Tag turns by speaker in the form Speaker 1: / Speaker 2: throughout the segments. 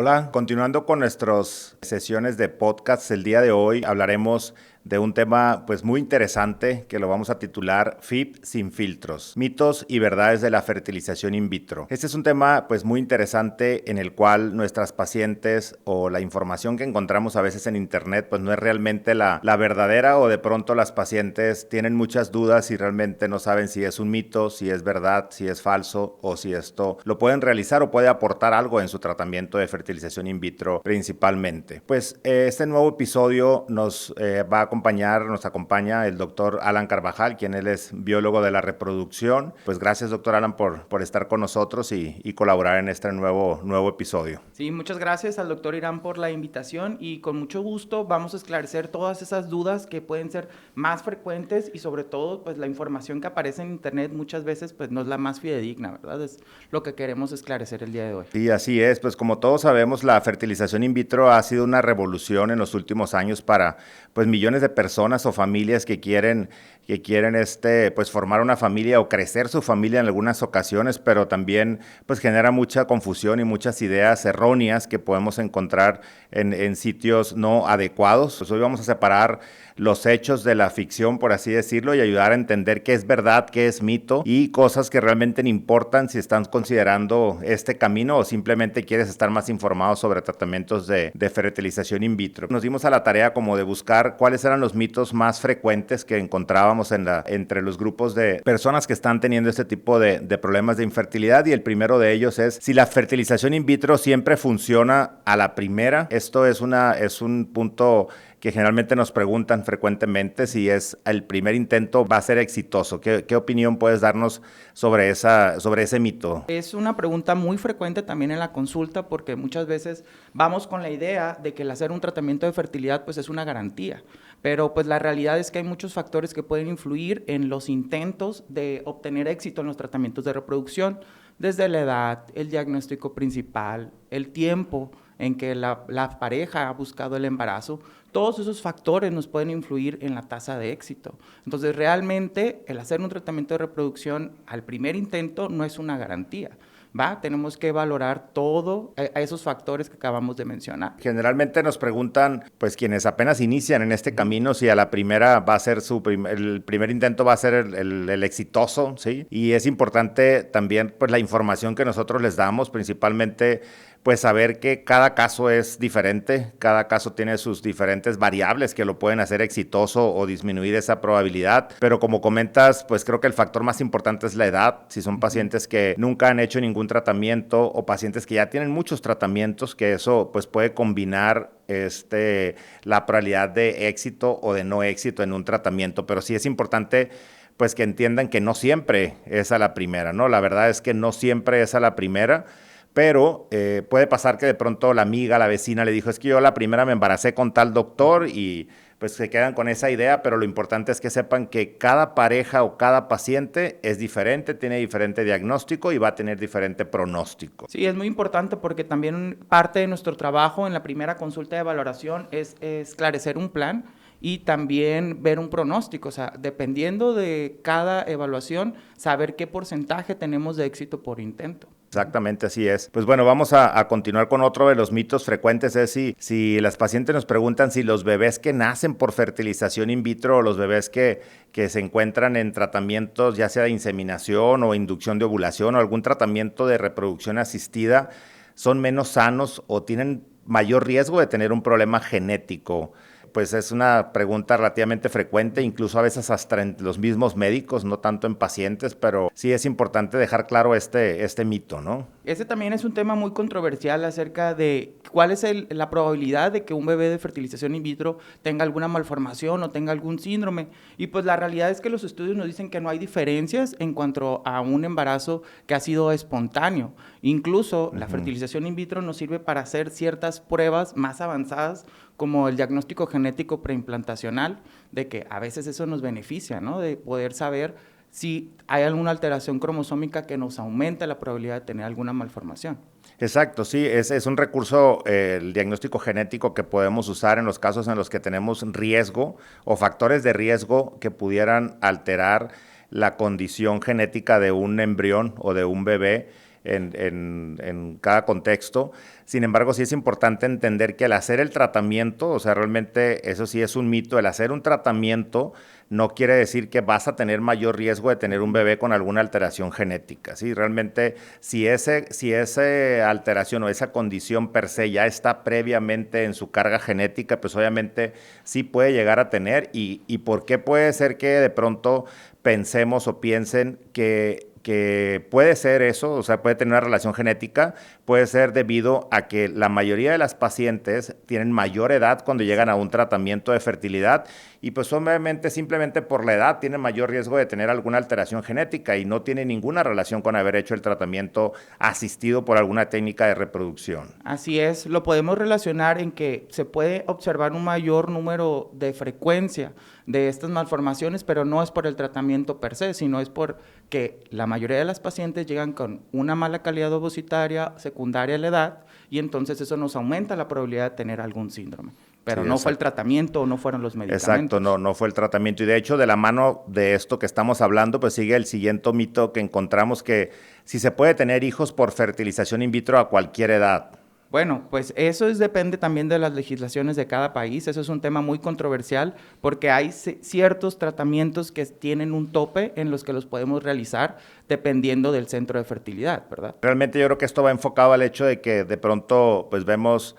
Speaker 1: Hola, continuando con nuestras sesiones de podcast, el día de hoy hablaremos de un tema pues muy interesante que lo vamos a titular FIV sin filtros, mitos y verdades de la fertilización in vitro. Este es un tema pues muy interesante en el cual nuestras pacientes o la información que encontramos a veces en internet pues no es realmente la verdadera, o de pronto las pacientes tienen muchas dudas y realmente no saben si es un mito, si es verdad, si es falso o si esto lo pueden realizar o puede aportar algo en su tratamiento de fertilización in vitro principalmente. Pues este nuevo episodio nos nos acompaña el doctor Alan Carvajal, quien él es biólogo de la reproducción. Pues gracias, doctor Alan, por estar con nosotros y colaborar en este nuevo episodio.
Speaker 2: Sí, muchas gracias al doctor Irán por la invitación y con mucho gusto vamos a esclarecer todas esas dudas que pueden ser más frecuentes y sobre todo pues la información que aparece en internet muchas veces pues no es la más fidedigna, ¿verdad? Es lo que queremos esclarecer el día de hoy.
Speaker 1: Sí, así es. Pues como todos sabemos, la fertilización in vitro ha sido una revolución en los últimos años para pues millones de personas o familias que quieren pues formar una familia o crecer su familia en algunas ocasiones, pero también pues genera mucha confusión y muchas ideas erróneas que podemos encontrar en sitios no adecuados. Pues hoy vamos a separar los hechos de la ficción, por así decirlo, y ayudar a entender qué es verdad, qué es mito y cosas que realmente importan si están considerando este camino o simplemente quieres estar más informado sobre tratamientos de fertilización in vitro. Nos dimos a la tarea como de buscar cuáles eran los mitos más frecuentes que encontrábamos entre los grupos de personas que están teniendo este tipo de problemas de infertilidad, y el primero de ellos es si la fertilización in vitro siempre funciona a la primera. Esto es un punto que generalmente nos preguntan frecuentemente, si es el primer intento va a ser exitoso. ¿Qué opinión puedes darnos sobre ese mito?
Speaker 2: Es una pregunta muy frecuente también en la consulta porque muchas veces vamos con la idea de que el hacer un tratamiento de fertilidad pues es una garantía, pero pues la realidad es que hay muchos factores que pueden influir en los intentos de obtener éxito en los tratamientos de reproducción, desde la edad, el diagnóstico principal, el tiempo en que la pareja ha buscado el embarazo. Todos esos factores nos pueden influir en la tasa de éxito. Entonces, realmente, el hacer un tratamiento de reproducción al primer intento no es una garantía, ¿va? Tenemos que valorar todo a esos factores que acabamos de mencionar.
Speaker 1: Generalmente nos preguntan, pues quienes apenas inician en este camino, si a la primera va a ser el primer intento va a ser el exitoso, ¿sí? Y es importante también, pues, la información que nosotros les damos, principalmente pues saber que cada caso es diferente, cada caso tiene sus diferentes variables que lo pueden hacer exitoso o disminuir esa probabilidad, pero como comentas, pues creo que el factor más importante es la edad. Si son pacientes que nunca han hecho ningún tratamiento o pacientes que ya tienen muchos tratamientos, que eso pues puede combinar la probabilidad de éxito o de no éxito en un tratamiento, pero sí es importante pues que entiendan que no siempre es a la primera, ¿no? La verdad es que no siempre es a la primera, pero puede pasar que de pronto la amiga, la vecina le dijo, es que yo la primera me embaracé con tal doctor, y pues se quedan con esa idea, pero lo importante es que sepan que cada pareja o cada paciente es diferente, tiene diferente diagnóstico y va a tener diferente pronóstico.
Speaker 2: Sí, es muy importante porque también parte de nuestro trabajo en la primera consulta de valoración es esclarecer un plan y también ver un pronóstico, o sea, dependiendo de cada evaluación, saber qué porcentaje tenemos de éxito por intento.
Speaker 1: Exactamente, así es. Pues bueno, vamos a continuar con otro de los mitos frecuentes, es si las pacientes nos preguntan si los bebés que nacen por fertilización in vitro o los bebés que se encuentran en tratamientos, ya sea de inseminación o inducción de ovulación o algún tratamiento de reproducción asistida, son menos sanos o tienen mayor riesgo de tener un problema genético. Pues es una pregunta relativamente frecuente, incluso a veces hasta en los mismos médicos, no tanto en pacientes, pero sí es importante dejar claro este mito, ¿no?
Speaker 2: Ese también es un tema muy controversial acerca de cuál es la probabilidad de que un bebé de fertilización in vitro tenga alguna malformación o tenga algún síndrome. Y pues la realidad es que los estudios nos dicen que no hay diferencias en cuanto a un embarazo que ha sido espontáneo. Incluso la fertilización in vitro nos sirve para hacer ciertas pruebas más avanzadas, como el diagnóstico genético preimplantacional, de que a veces eso nos beneficia, ¿no? De poder saber si hay alguna alteración cromosómica que nos aumenta la probabilidad de tener alguna malformación.
Speaker 1: Exacto, sí, es un recurso, el diagnóstico genético, que podemos usar en los casos en los que tenemos riesgo o factores de riesgo que pudieran alterar la condición genética de un embrión o de un bebé. en cada contexto. Sin embargo, sí es importante entender que al hacer el tratamiento, o sea, realmente eso sí es un mito, el hacer un tratamiento no quiere decir que vas a tener mayor riesgo de tener un bebé con alguna alteración genética, ¿sí? Realmente, si esa alteración o esa condición per se ya está previamente en su carga genética, pues obviamente sí puede llegar a tener. ¿Y por qué puede ser que de pronto pensemos o piensen que puede ser eso, o sea, puede tener una relación genética? Puede ser debido a que la mayoría de las pacientes tienen mayor edad cuando llegan a un tratamiento de fertilidad y pues obviamente simplemente por la edad tienen mayor riesgo de tener alguna alteración genética y no tiene ninguna relación con haber hecho el tratamiento asistido por alguna técnica de reproducción.
Speaker 2: Así es, lo podemos relacionar en que se puede observar un mayor número de frecuencia de estas malformaciones, pero no es por el tratamiento per se, sino es porque la mayoría de las pacientes llegan con una mala calidad ovocitaria secundaria a la edad y entonces eso nos aumenta la probabilidad de tener algún síndrome. Pero
Speaker 1: Sí,
Speaker 2: no fue el tratamiento o no fueron los medicamentos.
Speaker 1: Exacto, no fue el tratamiento. Y de hecho, de la mano de esto que estamos hablando, pues sigue el siguiente mito que encontramos, que si se puede tener hijos por fertilización in vitro a cualquier edad.
Speaker 2: Bueno, pues eso depende también de las legislaciones de cada país. Eso es un tema muy controversial porque hay ciertos tratamientos que tienen un tope en los que los podemos realizar dependiendo del centro de fertilidad, ¿verdad?
Speaker 1: Realmente yo creo que esto va enfocado al hecho de que de pronto pues vemos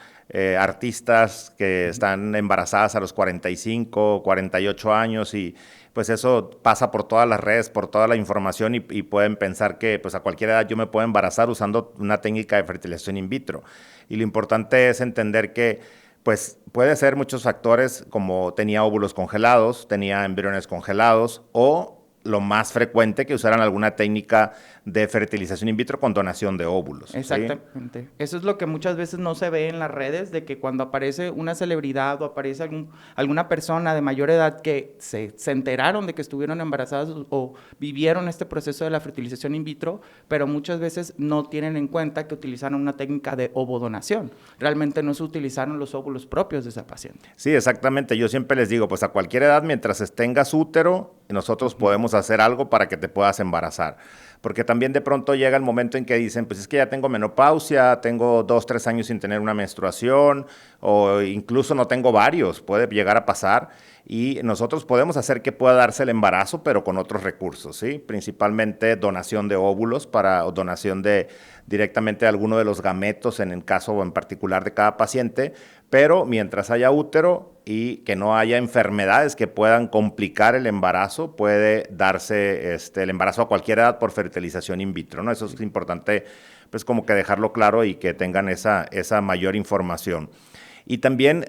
Speaker 1: artistas que están embarazadas a los 45, 48 años y pues eso pasa por todas las redes, por toda la información y pueden pensar que pues a cualquier edad yo me puedo embarazar usando una técnica de fertilización in vitro. Y lo importante es entender que pues puede ser muchos factores, como tenía óvulos congelados, tenía embriones congelados o lo más frecuente que usaran alguna técnica de fertilización in vitro con donación de óvulos.
Speaker 2: Exactamente. ¿Sí? Eso es lo que muchas veces no se ve en las redes, de que cuando aparece una celebridad o aparece alguna persona de mayor edad que se enteraron de que estuvieron embarazadas o vivieron este proceso de la fertilización in vitro, pero muchas veces no tienen en cuenta que utilizaron una técnica de ovodonación. Realmente no se utilizaron los óvulos propios de esa paciente.
Speaker 1: Sí, exactamente. Yo siempre les digo, pues a cualquier edad, mientras tengas útero, nosotros podemos hacer algo para que te puedas embarazar. Porque también de pronto llega el momento en que dicen, pues es que ya tengo menopausia, tengo 2, 3 años sin tener una menstruación, o incluso no tengo varios, puede llegar a pasar. Y nosotros podemos hacer que pueda darse el embarazo, pero con otros recursos, ¿sí? Principalmente donación de óvulos o donación directamente de alguno de los gametos en el caso en particular de cada paciente, pero mientras haya útero y que no haya enfermedades que puedan complicar el embarazo, puede darse el embarazo a cualquier edad por fertilización in vitro, ¿no? Eso es importante, pues como que dejarlo claro y que tengan esa mayor información. Y también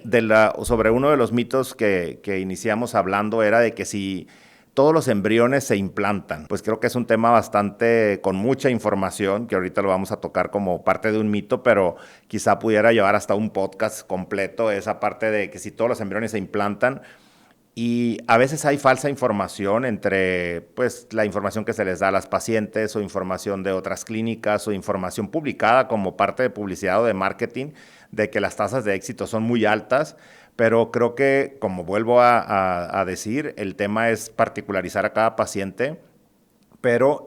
Speaker 1: sobre uno de los mitos que iniciamos hablando era de que si todos los embriones se implantan, pues creo que es un tema bastante con mucha información, que ahorita lo vamos a tocar como parte de un mito, pero quizá pudiera llevar hasta un podcast completo esa parte de que si todos los embriones se implantan. Y a veces hay falsa información entre pues, la información que se les da a las pacientes o información de otras clínicas o información publicada como parte de publicidad o de marketing de que las tasas de éxito son muy altas, pero creo que, como vuelvo a decir, el tema es particularizar a cada paciente, pero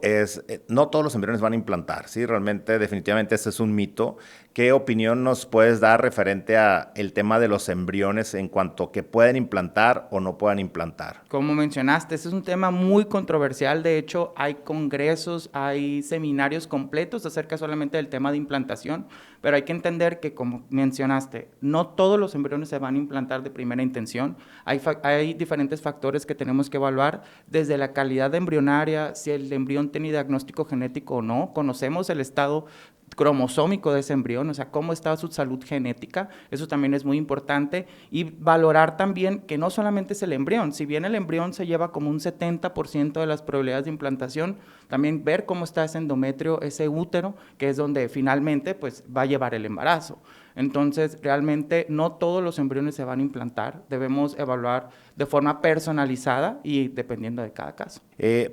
Speaker 1: no todos los embriones van a implantar, ¿sí? Realmente, definitivamente, ese es un mito. ¿Qué opinión nos puedes dar referente a el tema de los embriones en cuanto que pueden implantar o no puedan implantar?
Speaker 2: Como mencionaste, este es un tema muy controversial. De hecho, hay congresos, hay seminarios completos acerca solamente del tema de implantación, pero hay que entender que, como mencionaste, no todos los embriones se van a implantar de primera intención. Hay diferentes factores que tenemos que evaluar, desde la calidad embrionaria, si el embrión tiene diagnóstico genético o no, conocemos el estado cromosómico de ese embrión, o sea, cómo está su salud genética, eso también es muy importante, y valorar también que no solamente es el embrión, si bien el embrión se lleva como un 70% de las probabilidades de implantación, también ver cómo está ese endometrio, ese útero, que es donde finalmente pues va a llevar el embarazo. Entonces, realmente no todos los embriones se van a implantar, debemos evaluar de forma personalizada y dependiendo de cada caso.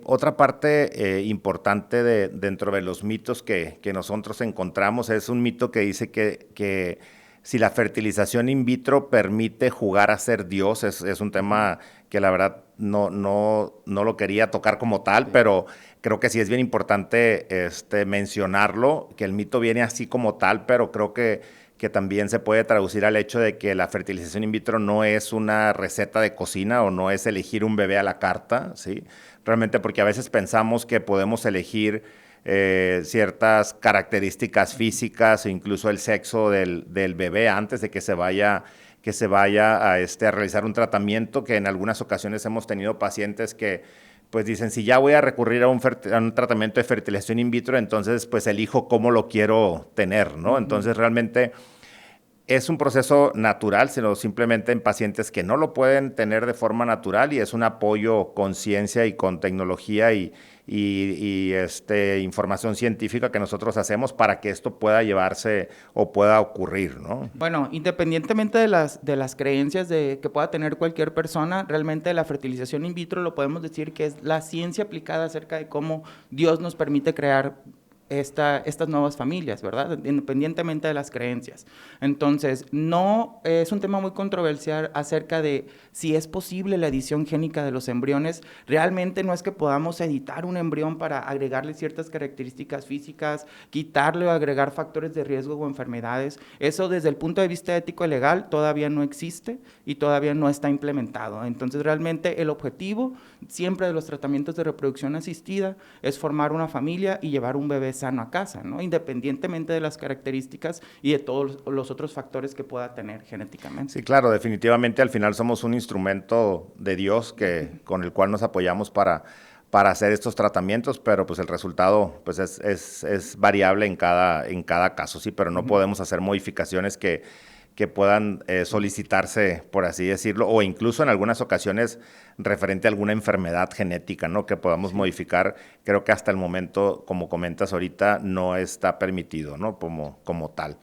Speaker 1: Otra parte importante dentro de los mitos que nosotros encontramos es un mito que dice que si la fertilización in vitro permite jugar a ser Dios. Es un tema que la verdad no lo quería tocar como tal, pero creo que sí es bien importante mencionarlo, que el mito viene así como tal, pero creo que también se puede traducir al hecho de que la fertilización in vitro no es una receta de cocina o no es elegir un bebé a la carta, ¿sí? Realmente porque a veces pensamos que podemos elegir ciertas características físicas o incluso el sexo del bebé antes de que se vaya a realizar un tratamiento, que en algunas ocasiones hemos tenido pacientes que pues dicen, si ya voy a recurrir a un tratamiento de fertilización in vitro, entonces pues elijo cómo lo quiero tener, ¿no? Entonces realmente es un proceso natural, sino simplemente en pacientes que no lo pueden tener de forma natural, y es un apoyo con ciencia y con tecnología y información científica que nosotros hacemos para que esto pueda llevarse o pueda ocurrir, ¿no?
Speaker 2: Bueno, independientemente de las creencias que pueda tener cualquier persona, realmente la fertilización in vitro lo podemos decir que es la ciencia aplicada acerca de cómo Dios nos permite crear estas nuevas familias, ¿verdad? Independientemente de las creencias. Entonces, no es un tema muy controversial acerca de si es posible la edición génica de los embriones. Realmente no es que podamos editar un embrión para agregarle ciertas características físicas, quitarle o agregar factores de riesgo o enfermedades. Eso desde el punto de vista ético y legal todavía no existe y todavía no está implementado. Entonces, realmente el objetivo siempre de los tratamientos de reproducción asistida es formar una familia y llevar un bebé sano a casa, ¿no? Independientemente de las características y de todos los otros factores que pueda tener genéticamente.
Speaker 1: Sí, claro, definitivamente al final somos un instrumento de Dios con el cual nos apoyamos para hacer estos tratamientos, pero pues el resultado pues es variable en cada caso, sí, pero no podemos hacer modificaciones que puedan solicitarse, por así decirlo, o incluso en algunas ocasiones referente a alguna enfermedad genética, ¿no? Que podamos modificar. Creo que hasta el momento, como comentas ahorita, no está permitido, ¿no? Como tal.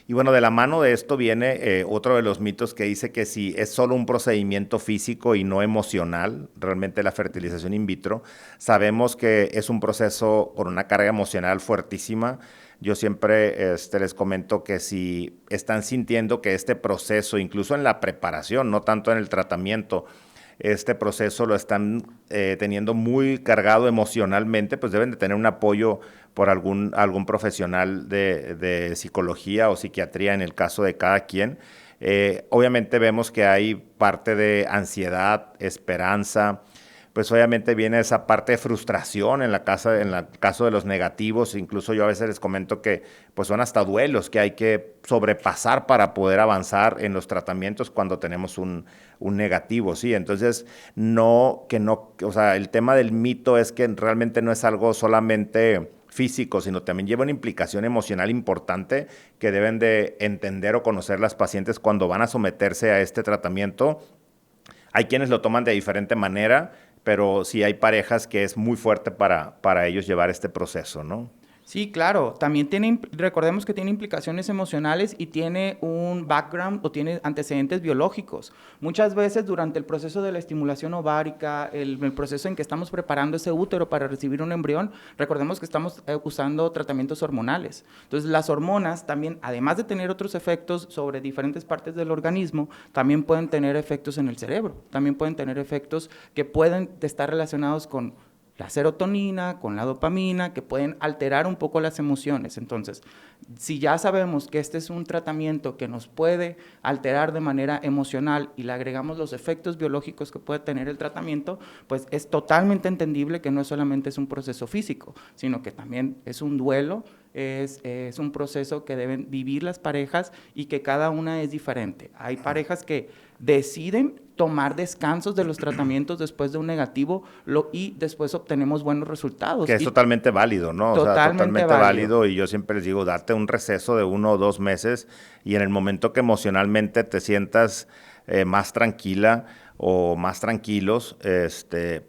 Speaker 1: Y bueno, de la mano de esto viene otro de los mitos que dice que si es solo un procedimiento físico y no emocional, realmente la fertilización in vitro, sabemos que es un proceso con una carga emocional fuertísima. Yo siempre les comento que si están sintiendo que este proceso, incluso en la preparación, no tanto en el tratamiento, este proceso lo están teniendo muy cargado emocionalmente, pues deben de tener un apoyo por algún profesional de psicología o psiquiatría en el caso de cada quien. Obviamente vemos que hay parte de ansiedad, esperanza, pues obviamente viene esa parte de frustración en el caso de los negativos. Incluso yo a veces les comento que pues son hasta duelos que hay que sobrepasar para poder avanzar en los tratamientos cuando tenemos un negativo, ¿sí? Entonces, o sea, el tema del mito es que realmente no es algo solamente físico, sino también lleva una implicación emocional importante que deben de entender o conocer las pacientes cuando van a someterse a este tratamiento. Hay quienes lo toman de diferente manera, pero sí hay parejas que es muy fuerte para ellos llevar este proceso, ¿no?
Speaker 2: Sí, claro. También recordemos que tiene implicaciones emocionales y tiene un background o tiene antecedentes biológicos. Muchas veces durante el proceso de la estimulación ovárica, el proceso en que estamos preparando ese útero para recibir un embrión, recordemos que estamos usando tratamientos hormonales. Entonces, las hormonas también, además de tener otros efectos sobre diferentes partes del organismo, también pueden tener efectos en el cerebro. También pueden tener efectos que pueden estar relacionados con la serotonina, con la dopamina, que pueden alterar un poco las emociones. Entonces, si ya sabemos que este es un tratamiento que nos puede alterar de manera emocional y le agregamos los efectos biológicos que puede tener el tratamiento, pues es totalmente entendible que no solamente es un proceso físico, sino que también es un duelo, es un proceso que deben vivir las parejas y que cada una es diferente. Hay parejas que deciden tomar descansos de los tratamientos después de un negativo y después obtenemos buenos resultados.
Speaker 1: Que es totalmente válido, ¿no? O sea, totalmente válido. Y yo siempre les digo, date un receso de 1 o 2 meses y en el momento que emocionalmente te sientas más tranquila o más tranquilos,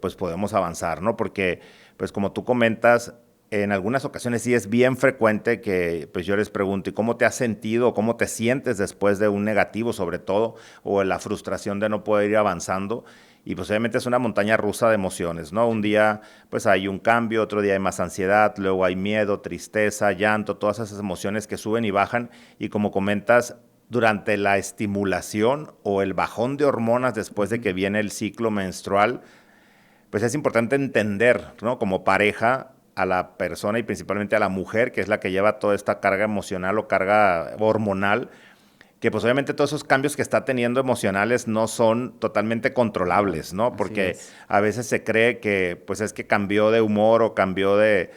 Speaker 1: pues podemos avanzar, ¿no? Porque, pues como tú comentas, en algunas ocasiones sí es bien frecuente que pues yo les pregunto, ¿y cómo te has sentido o cómo te sientes después de un negativo, sobre todo, o la frustración de no poder ir avanzando? Y pues obviamente es una montaña rusa de emociones, ¿no? Un día pues hay un cambio, otro día hay más ansiedad, luego hay miedo, tristeza, llanto, todas esas emociones que suben y bajan. Y como comentas, durante la estimulación o el bajón de hormonas después de que viene el ciclo menstrual, pues es importante entender, ¿no? Como pareja a la persona y principalmente a la mujer, que es la que lleva toda esta carga emocional o carga hormonal, que pues obviamente todos esos cambios que está teniendo emocionales no son totalmente controlables, ¿no? Porque a veces se cree que pues es que cambió de humor o cambió de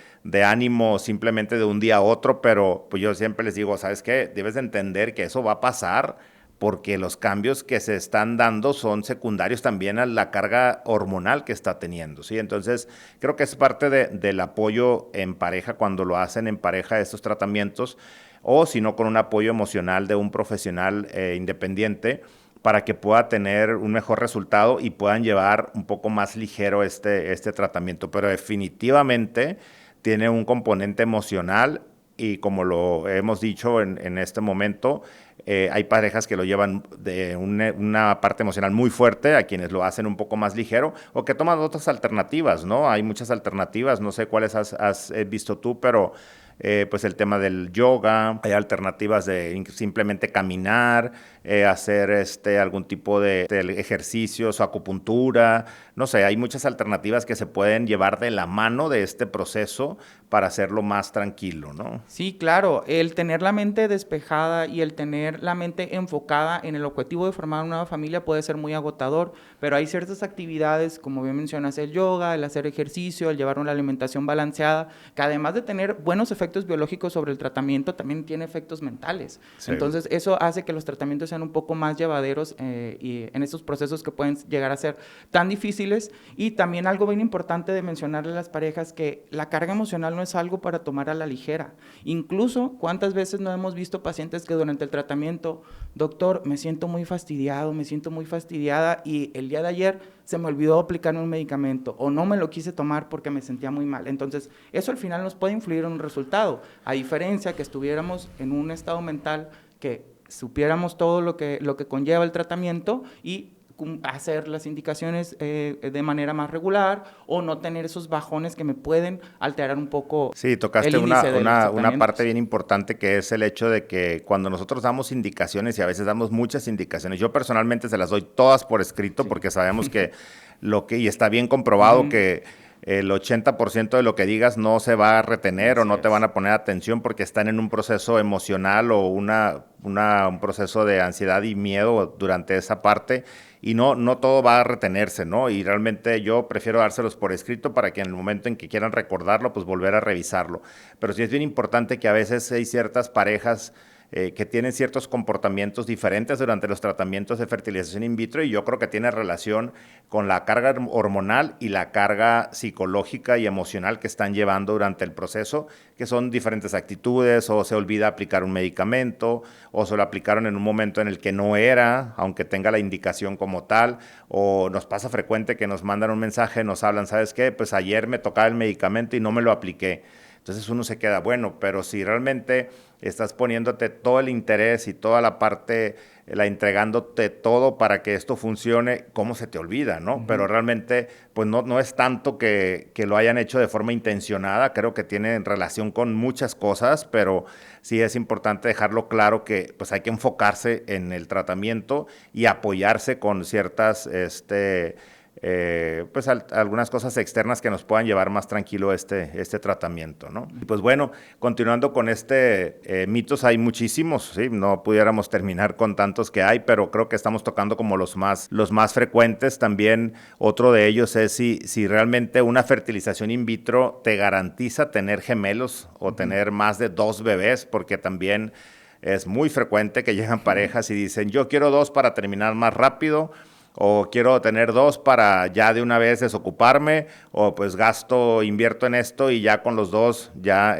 Speaker 1: ánimo simplemente de un día a otro, pero pues yo siempre les digo, ¿sabes qué? Debes de entender que eso va a pasar porque los cambios que se están dando son secundarios también a la carga hormonal que está teniendo, ¿sí? Entonces, creo que es parte del apoyo en pareja cuando lo hacen en pareja estos tratamientos, o si no con un apoyo emocional de un profesional independiente para que pueda tener un mejor resultado y puedan llevar un poco más ligero este tratamiento. Pero definitivamente tiene un componente emocional y como lo hemos dicho en este momento, hay parejas que lo llevan de una parte emocional muy fuerte, a quienes lo hacen un poco más ligero o que toman otras alternativas, ¿no? Hay muchas alternativas, no sé cuáles has visto tú, pero pues el tema del yoga, hay alternativas de simplemente caminar, hacer algún tipo de ejercicios o acupuntura, no sé, hay muchas alternativas que se pueden llevar de la mano de este proceso para hacerlo más tranquilo, ¿no?
Speaker 2: Sí, claro, el tener la mente despejada y el tener la mente enfocada en el objetivo de formar una nueva familia puede ser muy agotador, pero hay ciertas actividades, como bien mencionas, el yoga, el hacer ejercicio, el llevar una alimentación balanceada, que además de tener buenos efectos biológicos sobre el tratamiento, también tiene efectos mentales. Sí. Entonces, eso hace que los tratamientos sean un poco más llevaderos y en estos procesos que pueden llegar a ser tan difíciles. Y también algo bien importante de mencionarle a las parejas, que la carga emocional no es algo para tomar a la ligera. Incluso, ¿cuántas veces no hemos visto pacientes que durante el tratamiento, doctor, me siento muy fastidiado, me siento muy fastidiada y el día de ayer se me olvidó aplicarme un medicamento o no me lo quise tomar porque me sentía muy mal? Entonces, eso al final nos puede influir en un resultado, a diferencia que estuviéramos en un estado mental que supiéramos todo lo que conlleva el tratamiento y hacer las indicaciones de manera más regular o no tener esos bajones que me pueden alterar un poco.
Speaker 1: Sí, tocaste una parte bien importante, que es el hecho de que cuando nosotros damos indicaciones, y a veces damos muchas indicaciones, yo personalmente se las doy todas por escrito, sí, porque sabemos que y está bien comprobado que el 80% de lo que digas no se va a retener o no te van a poner atención porque están en un proceso emocional o un proceso de ansiedad y miedo durante esa parte, y no todo va a retenerse, ¿no? Y realmente yo prefiero dárselos por escrito para que en el momento en que quieran recordarlo, pues volver a revisarlo. Pero sí es bien importante que a veces hay ciertas parejas que tienen ciertos comportamientos diferentes durante los tratamientos de fertilización in vitro, y yo creo que tiene relación con la carga hormonal y la carga psicológica y emocional que están llevando durante el proceso, que son diferentes actitudes, o se olvida aplicar un medicamento, o se lo aplicaron en un momento en el que no era, aunque tenga la indicación como tal, o nos pasa frecuente que nos mandan un mensaje, nos hablan, ¿sabes qué? Pues ayer me tocaba el medicamento y no me lo apliqué. Entonces uno se queda, bueno, pero si realmente estás poniéndote todo el interés y toda la parte, entregándote todo para que esto funcione, ¿cómo se te olvida, no? Uh-huh. Pero realmente, pues no es tanto que lo hayan hecho de forma intencionada, creo que tiene relación con muchas cosas, pero sí es importante dejarlo claro que pues hay que enfocarse en el tratamiento y apoyarse con ciertas, pues algunas cosas externas que nos puedan llevar más tranquilo este tratamiento, ¿no? Y pues bueno, continuando con mitos hay muchísimos, ¿sí? No pudiéramos terminar con tantos que hay, pero creo que estamos tocando como los más frecuentes. También otro de ellos es si realmente una fertilización in vitro te garantiza tener gemelos o tener más de 2 bebés, porque también es muy frecuente que llegan parejas y dicen, yo quiero 2 para terminar más rápido, o quiero tener 2 para ya de una vez desocuparme, o pues invierto en esto y ya con los 2 ya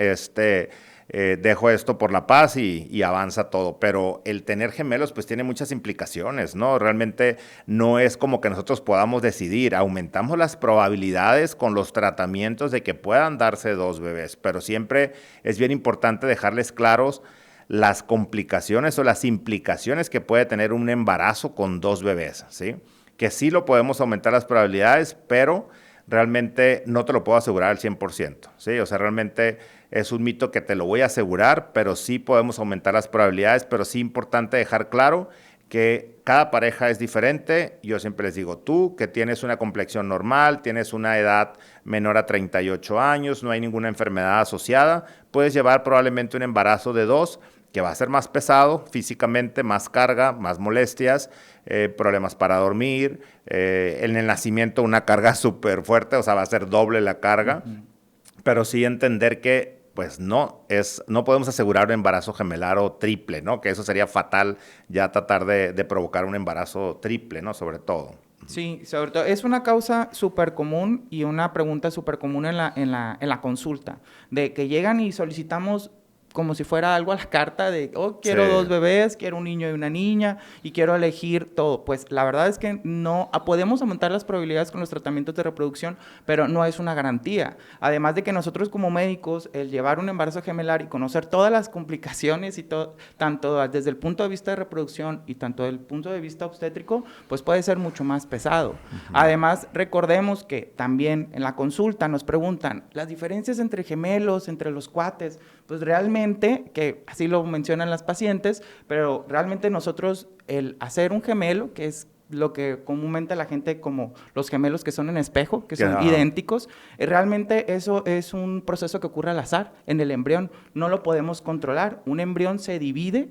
Speaker 1: dejo esto por la paz y avanza todo. Pero el tener gemelos pues tiene muchas implicaciones, ¿no? Realmente no es como que nosotros podamos decidir, aumentamos las probabilidades con los tratamientos de que puedan darse 2 bebés, pero siempre es bien importante dejarles claros las complicaciones o las implicaciones que puede tener un embarazo con 2 bebés, ¿sí? Que sí lo podemos aumentar las probabilidades, pero realmente no te lo puedo asegurar al 100%, ¿sí? O sea, realmente es un mito que te lo voy a asegurar, pero sí podemos aumentar las probabilidades, pero sí es importante dejar claro que cada pareja es diferente. Yo siempre les digo, tú que tienes una complexión normal, tienes una edad menor a 38 años, no hay ninguna enfermedad asociada, puedes llevar probablemente un embarazo de 2 que va a ser más pesado físicamente, más carga, más molestias, problemas para dormir, en el nacimiento una carga súper fuerte, o sea, va a ser doble la carga, pero sí entender que pues no podemos asegurar un embarazo gemelar o triple, ¿no? Que eso sería fatal ya tratar de provocar un embarazo triple, ¿no? Sobre todo.
Speaker 2: Sí, sobre todo es una causa súper común y una pregunta súper común en la consulta, de que llegan y solicitamos como si fuera algo a la carta de, oh, quiero
Speaker 1: Sí.
Speaker 2: 2 bebés, quiero un niño y una niña y quiero elegir todo. Pues la verdad es que no, podemos aumentar las probabilidades con los tratamientos de reproducción, pero no es una garantía. Además de que nosotros como médicos, el llevar un embarazo gemelar y conocer todas las complicaciones y todo, tanto desde el punto de vista de reproducción y tanto desde el punto de vista obstétrico, pues puede ser mucho más pesado. Además, recordemos que también en la consulta nos preguntan las diferencias entre gemelos, entre los cuates, pues realmente, que así lo mencionan las pacientes, pero realmente nosotros el hacer un gemelo, que es lo que comúnmente la gente como los gemelos que son en espejo, que son idénticos, realmente eso es un proceso que ocurre al azar en el embrión, no lo podemos controlar, un embrión se divide,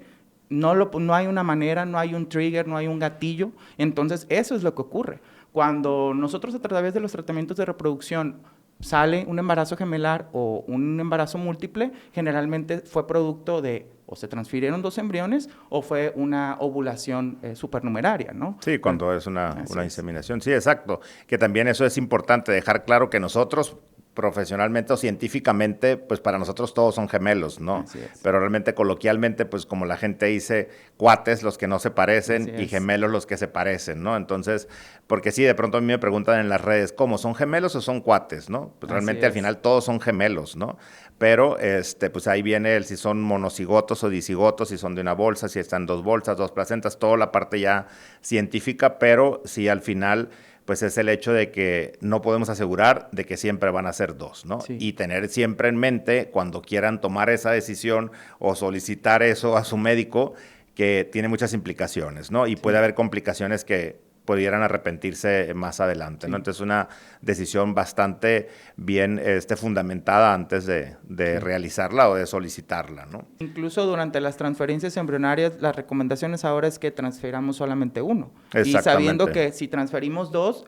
Speaker 2: no hay una manera, no hay un trigger, no hay un gatillo, entonces eso es lo que ocurre. Cuando nosotros a través de los tratamientos de reproducción sale un embarazo gemelar o un embarazo múltiple, generalmente fue producto de o se transfirieron 2 embriones o fue una ovulación supernumeraria, ¿no?
Speaker 1: Sí, cuando es una inseminación. Sí, exacto. Que también eso es importante, dejar claro que nosotros profesionalmente o científicamente, pues para nosotros todos son gemelos, ¿no?
Speaker 2: Así es.
Speaker 1: Pero realmente coloquialmente, pues como la gente dice, cuates los que no se parecen y gemelos los que se parecen, ¿no? Entonces, porque sí, de pronto a mí me preguntan en las redes, ¿cómo? ¿Son gemelos o son cuates, no? Pues realmente al final todos son gemelos, ¿no? Pero, pues ahí viene el si son monocigotos o dicigotos, si son de una bolsa, si están 2 bolsas, 2 placentas, toda la parte ya científica, pero sí al final pues es el hecho de que no podemos asegurar de que siempre van a ser 2, ¿no?
Speaker 2: Sí.
Speaker 1: Y tener siempre en mente cuando quieran tomar esa decisión o solicitar eso a su médico, que tiene muchas implicaciones, ¿no? Y puede haber complicaciones que pudieran arrepentirse más adelante, ¿no? Entonces, una decisión bastante bien fundamentada antes de realizarla o de solicitarla, ¿no?
Speaker 2: Incluso durante las transferencias embrionarias, las recomendaciones ahora es que transferamos solamente uno. Y sabiendo que si transferimos 2,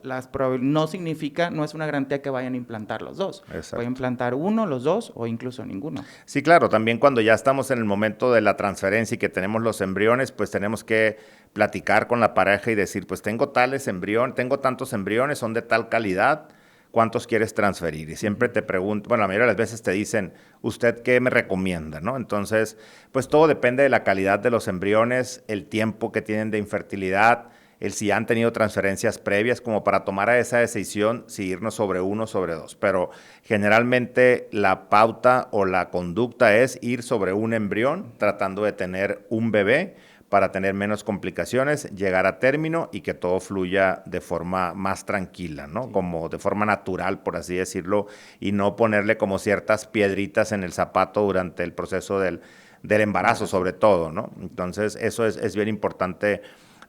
Speaker 2: no significa, no es una garantía que vayan a implantar los 2. Pueden implantar uno, los 2 o incluso ninguno.
Speaker 1: Sí, claro, también cuando ya estamos en el momento de la transferencia y que tenemos los embriones, pues tenemos que platicar con la pareja y decir, pues tengo tales embriones, tengo tantos embriones, son de tal calidad, ¿cuántos quieres transferir? Y siempre te pregunto, bueno, la mayoría de las veces te dicen, ¿usted qué me recomienda? ¿No? Entonces, pues todo depende de la calidad de los embriones, el tiempo que tienen de infertilidad, el si han tenido transferencias previas, como para tomar esa decisión, si irnos sobre 1 o sobre 2. Pero generalmente la pauta o la conducta es ir sobre un embrión, tratando de tener un bebé, para tener menos complicaciones, llegar a término y que todo fluya de forma más tranquila, ¿no? Sí. Como de forma natural, por así decirlo, y no ponerle como ciertas piedritas en el zapato durante el proceso del embarazo, sobre todo, ¿no? Entonces, eso es bien importante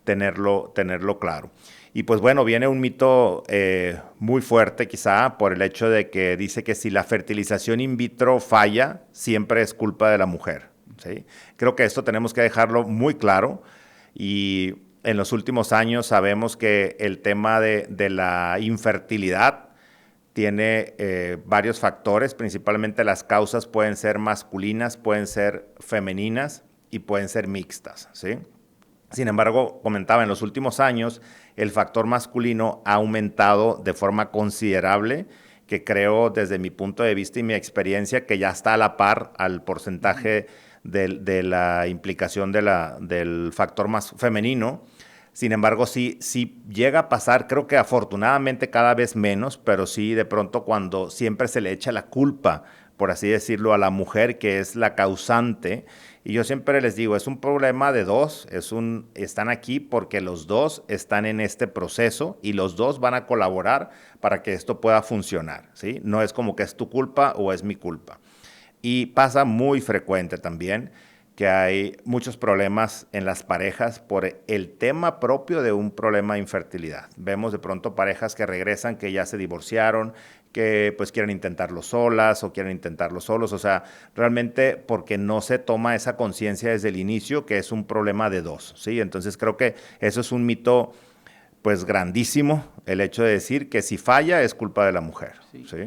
Speaker 1: tenerlo claro. Y pues bueno, viene un mito muy fuerte quizá por el hecho de que dice que si la fertilización in vitro falla, siempre es culpa de la mujer. ¿Sí? Creo que esto tenemos que dejarlo muy claro y en los últimos años sabemos que el tema de la infertilidad tiene varios factores, principalmente las causas pueden ser masculinas, pueden ser femeninas y pueden ser mixtas, ¿sí? Sin embargo, comentaba, en los últimos años el factor masculino ha aumentado de forma considerable, que creo desde mi punto de vista y mi experiencia que ya está a la par al porcentaje de la implicación del factor más femenino. Sin embargo, sí llega a pasar, creo que afortunadamente cada vez menos, pero sí de pronto cuando siempre se le echa la culpa, por así decirlo, a la mujer que es la causante, Y yo siempre les digo, es un problema de dos, están aquí porque los dos están en este proceso y los dos van a colaborar para que esto pueda funcionar, ¿sí? No es como que es tu culpa o es mi culpa. Y pasa muy frecuente también que hay muchos problemas en las parejas por el tema propio de un problema de infertilidad. Vemos de pronto parejas que regresan, que ya se divorciaron, que pues quieren intentarlo solas o quieren intentarlo solos, o sea, realmente porque no se toma esa conciencia desde el inicio que es un problema de dos, ¿sí? Entonces creo que eso es un mito pues grandísimo, el hecho de decir que si falla es culpa de la mujer,
Speaker 2: Sí.
Speaker 1: ¿sí?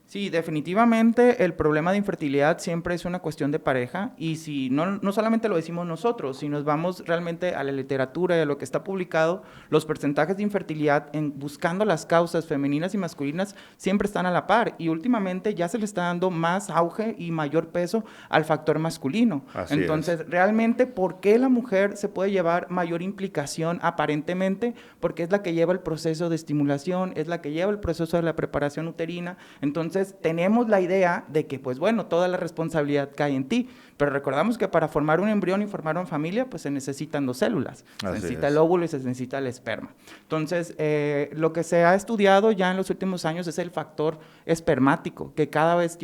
Speaker 2: Sí, definitivamente el problema de infertilidad siempre es una cuestión de pareja y si no solamente lo decimos nosotros, si nos vamos realmente a la literatura y a lo que está publicado, los porcentajes de infertilidad buscando las causas femeninas y masculinas siempre están a la par y últimamente ya se le está dando más auge y mayor peso al factor masculino.
Speaker 1: Así
Speaker 2: Entonces,
Speaker 1: es.
Speaker 2: realmente, ¿por qué la mujer se puede llevar mayor implicación aparentemente? Porque es la que lleva el proceso de estimulación, es la que lleva el proceso de la preparación uterina. Entonces, tenemos la idea de que, pues bueno, toda la responsabilidad cae en ti, pero recordamos que para formar un embrión y formar una familia, pues se necesitan dos células. Se necesita el óvulo y se necesita el esperma. Entonces, lo que se ha estudiado ya en los últimos años es el factor espermático, que cada vez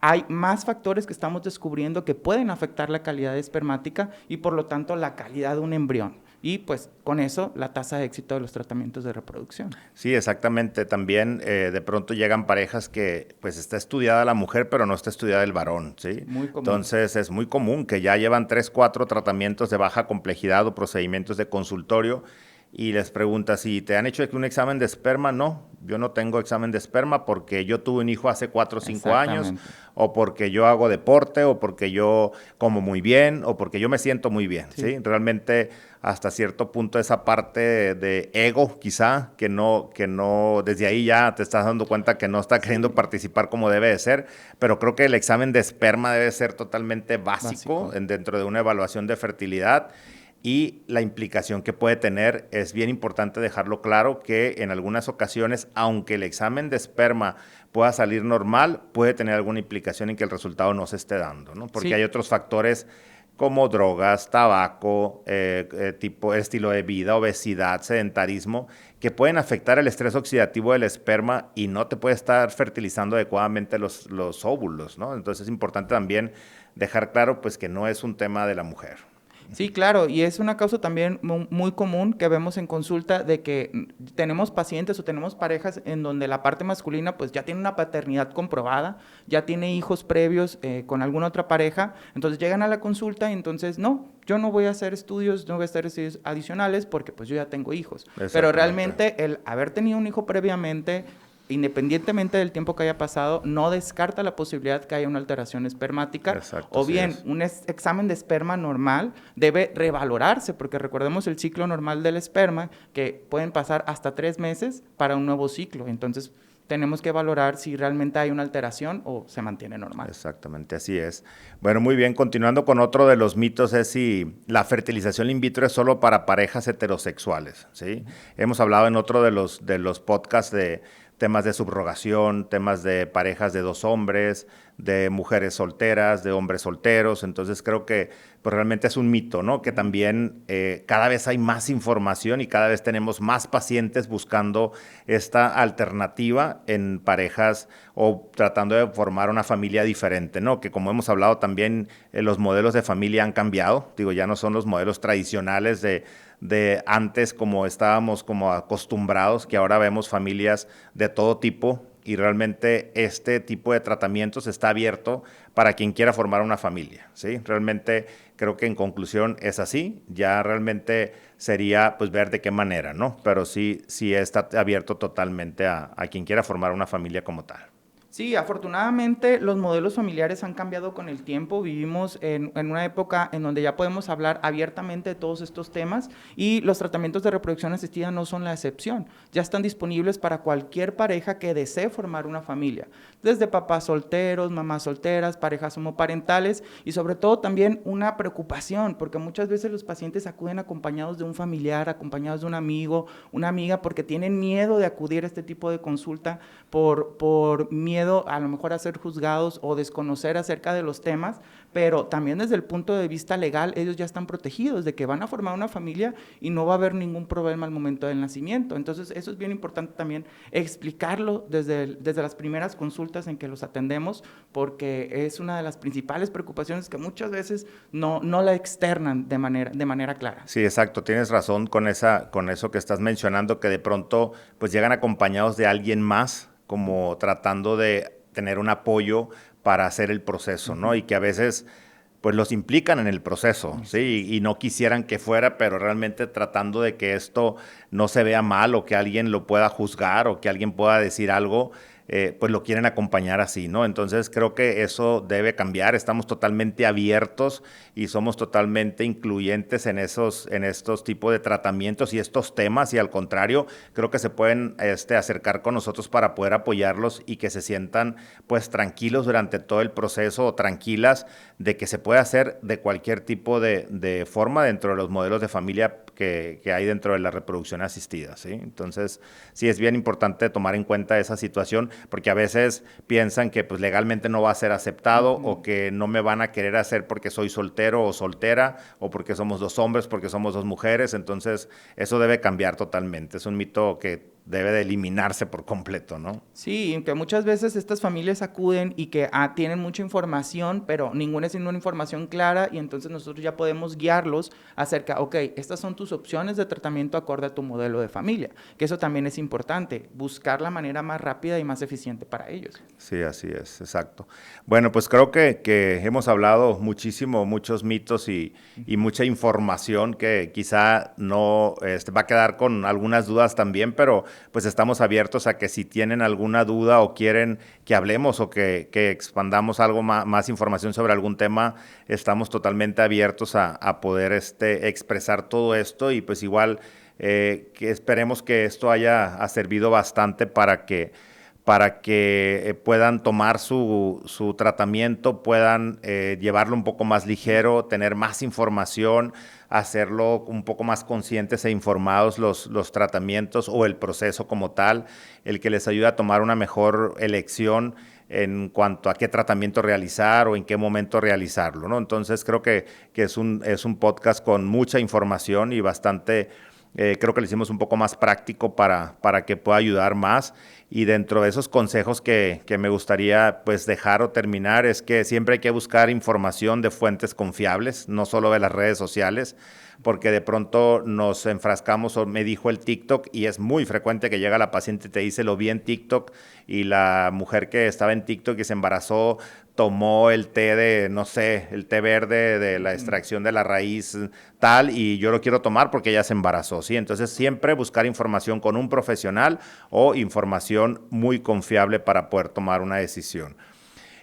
Speaker 2: hay más factores que estamos descubriendo que pueden afectar la calidad espermática y por lo tanto la calidad de un embrión. Y pues con eso la tasa de éxito de los tratamientos de reproducción.
Speaker 1: Sí, exactamente. También de pronto llegan parejas que pues está estudiada la mujer, pero no está estudiada el varón, ¿sí?
Speaker 2: Muy común.
Speaker 1: Entonces es muy común que ya llevan 3, 4 tratamientos de baja complejidad o procedimientos de consultorio y les pregunta si te han hecho un examen de esperma. No, yo no tengo examen de esperma porque yo tuve un hijo hace 4 o 5 años, o porque yo hago deporte, o porque yo como muy bien, o porque yo me siento muy bien, ¿sí? Realmente hasta cierto punto esa parte de ego quizá, que no, desde ahí ya te estás dando cuenta que no está queriendo participar como debe de ser, pero creo que el examen de esperma debe ser totalmente básico. Dentro de una evaluación de fertilidad. Y la implicación que puede tener es bien importante dejarlo claro que en algunas ocasiones, aunque el examen de esperma pueda salir normal, puede tener alguna implicación en que el resultado no se esté dando, ¿no? Porque hay otros factores como drogas, tabaco, tipo estilo de vida, obesidad, sedentarismo, que pueden afectar el estrés oxidativo del esperma y no te puede estar fertilizando adecuadamente los óvulos, ¿no? Entonces es importante también dejar claro pues que no es un tema de la mujer.
Speaker 2: Sí, claro, y es una causa también muy común que vemos en consulta de que tenemos pacientes o tenemos parejas en donde la parte masculina pues ya tiene una paternidad comprobada, ya tiene hijos previos con alguna otra pareja, entonces llegan a la consulta y entonces no, yo no voy a hacer estudios, no voy a hacer estudios adicionales porque pues yo ya tengo hijos. Pero realmente el haber tenido un hijo previamente, independientemente del tiempo que haya pasado, no descarta la posibilidad que haya una alteración espermática.
Speaker 1: Exacto,
Speaker 2: o bien un examen de esperma normal debe revalorarse, porque recordemos el ciclo normal del esperma, que pueden pasar hasta 3 meses para un nuevo ciclo. Entonces, tenemos que valorar si realmente hay una alteración o se mantiene normal.
Speaker 1: Exactamente, así es. Bueno, muy bien, continuando con otro de los mitos es si la fertilización in vitro es solo para parejas heterosexuales, ¿sí? Hemos hablado en otro de los podcasts de temas de subrogación, temas de parejas de 2 hombres, de mujeres solteras, de hombres solteros. Entonces creo que pues, realmente es un mito, ¿no? Que también cada vez hay más información y cada vez tenemos más pacientes buscando esta alternativa en parejas o tratando de formar una familia diferente, ¿no? Que como hemos hablado también, los modelos de familia han cambiado. Digo, ya no son los modelos tradicionales de antes como estábamos como acostumbrados, que ahora vemos familias de todo tipo y realmente este tipo de tratamientos está abierto para quien quiera formar una familia, ¿sí? Realmente creo que en conclusión es así, ya realmente sería pues ver de qué manera, ¿no? Pero sí está abierto totalmente a quien quiera formar una familia como tal.
Speaker 2: Sí, afortunadamente los modelos familiares han cambiado con el tiempo. Vivimos en una época en donde ya podemos hablar abiertamente de todos estos temas y los tratamientos de reproducción asistida no son la excepción. Ya están disponibles para cualquier pareja que desee formar una familia, desde papás solteros, mamás solteras, parejas homoparentales y sobre todo también una preocupación, porque muchas veces los pacientes acuden acompañados de un familiar, acompañados de un amigo, una amiga, porque tienen miedo de acudir a este tipo de consulta por miedo miedo a lo mejor a ser juzgados o desconocer acerca de los temas, pero también desde el punto de vista legal ellos ya están protegidos de que van a formar una familia y no va a haber ningún problema al momento del nacimiento. Entonces eso es bien importante también explicarlo desde las primeras consultas en que los atendemos, porque es una de las principales preocupaciones que muchas veces no la externan de manera clara.
Speaker 1: Sí, exacto, tienes razón con eso que estás mencionando, que de pronto pues llegan acompañados de alguien más, como tratando de tener un apoyo para hacer el proceso, ¿no? Y que a veces pues los implican en el proceso, ¿sí? Y no quisieran que fuera, pero realmente tratando de que esto no se vea mal o que alguien lo pueda juzgar o que alguien pueda decir algo, pues lo quieren acompañar así, ¿no? Entonces creo que eso debe cambiar, estamos totalmente abiertos y somos totalmente incluyentes en estos tipos de tratamientos y estos temas, y al contrario, creo que se pueden acercar con nosotros para poder apoyarlos y que se sientan pues tranquilos durante todo el proceso, o tranquilas de que se puede hacer de cualquier tipo de forma dentro de los modelos de familia que hay dentro de la reproducción asistida, ¿sí? Entonces, sí es bien importante tomar en cuenta esa situación, porque a veces piensan que pues legalmente no va a ser aceptado, o que no me van a querer hacer porque soy soltero o soltera, o porque somos dos hombres, porque somos dos mujeres. Entonces, eso debe cambiar totalmente. Es un mito que debe de eliminarse por completo, ¿no?
Speaker 2: Sí, que muchas veces estas familias acuden y que tienen mucha información, pero ninguna es una información clara, y entonces nosotros ya podemos guiarlos acerca, ok, estas son tus opciones de tratamiento acorde a tu modelo de familia, que eso también es importante, buscar la manera más rápida y más eficiente para ellos.
Speaker 1: Sí, así es, exacto. Bueno, pues creo que hemos hablado muchísimo, muchos mitos y mucha información que quizá no va a quedar con algunas dudas también, pero pues estamos abiertos a que si tienen alguna duda o quieren que hablemos o que expandamos algo más información sobre algún tema, estamos totalmente abiertos a poder expresar todo esto, y pues igual que esperemos que esto haya servido bastante para que puedan tomar su tratamiento, puedan llevarlo un poco más ligero, tener más información, hacerlo un poco más conscientes e informados los tratamientos o el proceso como tal, el que les ayude a tomar una mejor elección en cuanto a qué tratamiento realizar o en qué momento realizarlo, ¿no? Entonces creo que es un podcast con mucha información y bastante... creo que lo hicimos un poco más práctico para que pueda ayudar más. Y dentro de esos consejos que me gustaría pues dejar o terminar es que siempre hay que buscar información de fuentes confiables, no solo de las redes sociales, porque de pronto nos enfrascamos, o me dijo el TikTok, y es muy frecuente que llega la paciente y te dice lo vi en TikTok, y la mujer que estaba en TikTok y se embarazó tomó el té de, no sé, el té verde de la extracción de la raíz tal, y yo lo quiero tomar porque ella se embarazó, ¿sí? Entonces siempre buscar información con un profesional o información muy confiable para poder tomar una decisión.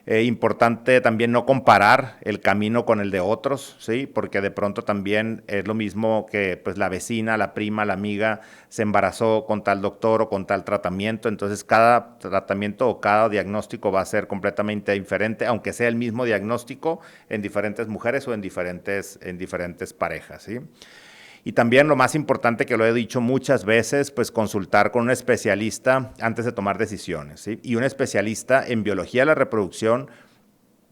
Speaker 1: Importante también no comparar el camino con el de otros, ¿sí? Porque de pronto también es lo mismo que pues, la vecina, la prima, la amiga se embarazó con tal doctor o con tal tratamiento. Entonces, cada tratamiento o cada diagnóstico va a ser completamente diferente, aunque sea el mismo diagnóstico en diferentes mujeres o en diferentes parejas, ¿sí? Y también lo más importante, que lo he dicho muchas veces, pues consultar con un especialista antes de tomar decisiones, ¿sí? Y un especialista en biología de la reproducción,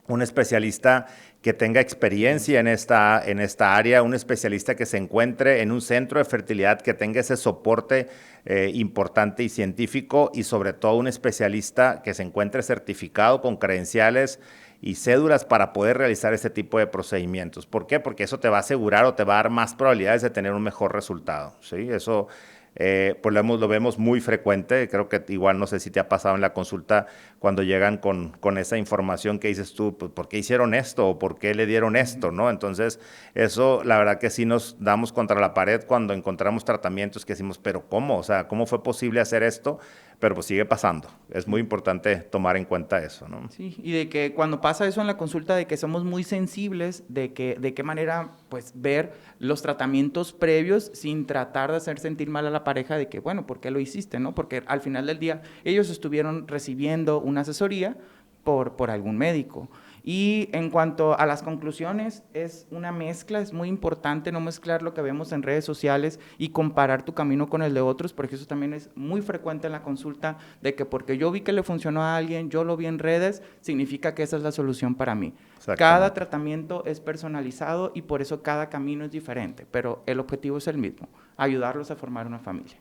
Speaker 1: un especialista que tenga experiencia en esta área, un especialista que se encuentre en un centro de fertilidad, que tenga ese soporte importante y científico, y sobre todo un especialista que se encuentre certificado con credenciales y cédulas para poder realizar este tipo de procedimientos. ¿Por qué? Porque eso te va a asegurar o te va a dar más probabilidades de tener un mejor resultado, ¿sí? Eso pues lo vemos muy frecuente. Creo que igual, no sé si te ha pasado en la consulta, cuando llegan con esa información que dices tú, pues, ¿por qué hicieron esto? ¿O por qué le dieron esto? ¿No? Entonces, eso la verdad que sí nos damos contra la pared cuando encontramos tratamientos que decimos, ¿pero cómo? O sea, ¿cómo fue posible hacer esto? Pero pues sigue pasando. Es muy importante tomar en cuenta eso, ¿no?
Speaker 2: Sí, y de que cuando pasa eso en la consulta, de que somos muy sensibles, de qué manera pues ver los tratamientos previos sin tratar de hacer sentir mal a la pareja de que, bueno, ¿por qué lo hiciste? ¿No? Porque al final del día ellos estuvieron recibiendo una asesoría por algún médico. Y en cuanto a las conclusiones, es una mezcla, es muy importante no mezclar lo que vemos en redes sociales y comparar tu camino con el de otros, porque eso también es muy frecuente en la consulta, de que porque yo vi que le funcionó a alguien, yo lo vi en redes, significa que esa es la solución para mí. Cada tratamiento es personalizado y por eso cada camino es diferente, pero el objetivo es el mismo, ayudarlos a formar una familia.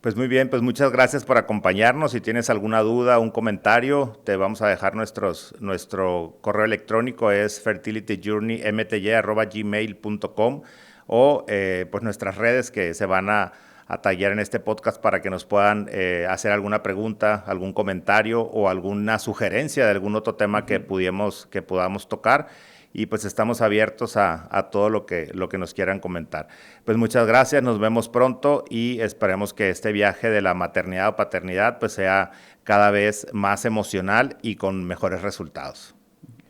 Speaker 1: Pues muy bien, pues muchas gracias por acompañarnos. Si tienes alguna duda, un comentario, te vamos a dejar nuestro correo electrónico, es fertilityjourneymty@gmail.com, o pues nuestras redes que se van a tallar en este podcast para que nos puedan hacer alguna pregunta, algún comentario o alguna sugerencia de algún otro tema que podamos tocar. Y pues estamos abiertos a todo lo que nos quieran comentar. Pues muchas gracias, nos vemos pronto y esperemos que este viaje de la maternidad o paternidad pues sea cada vez más emocional y con mejores resultados.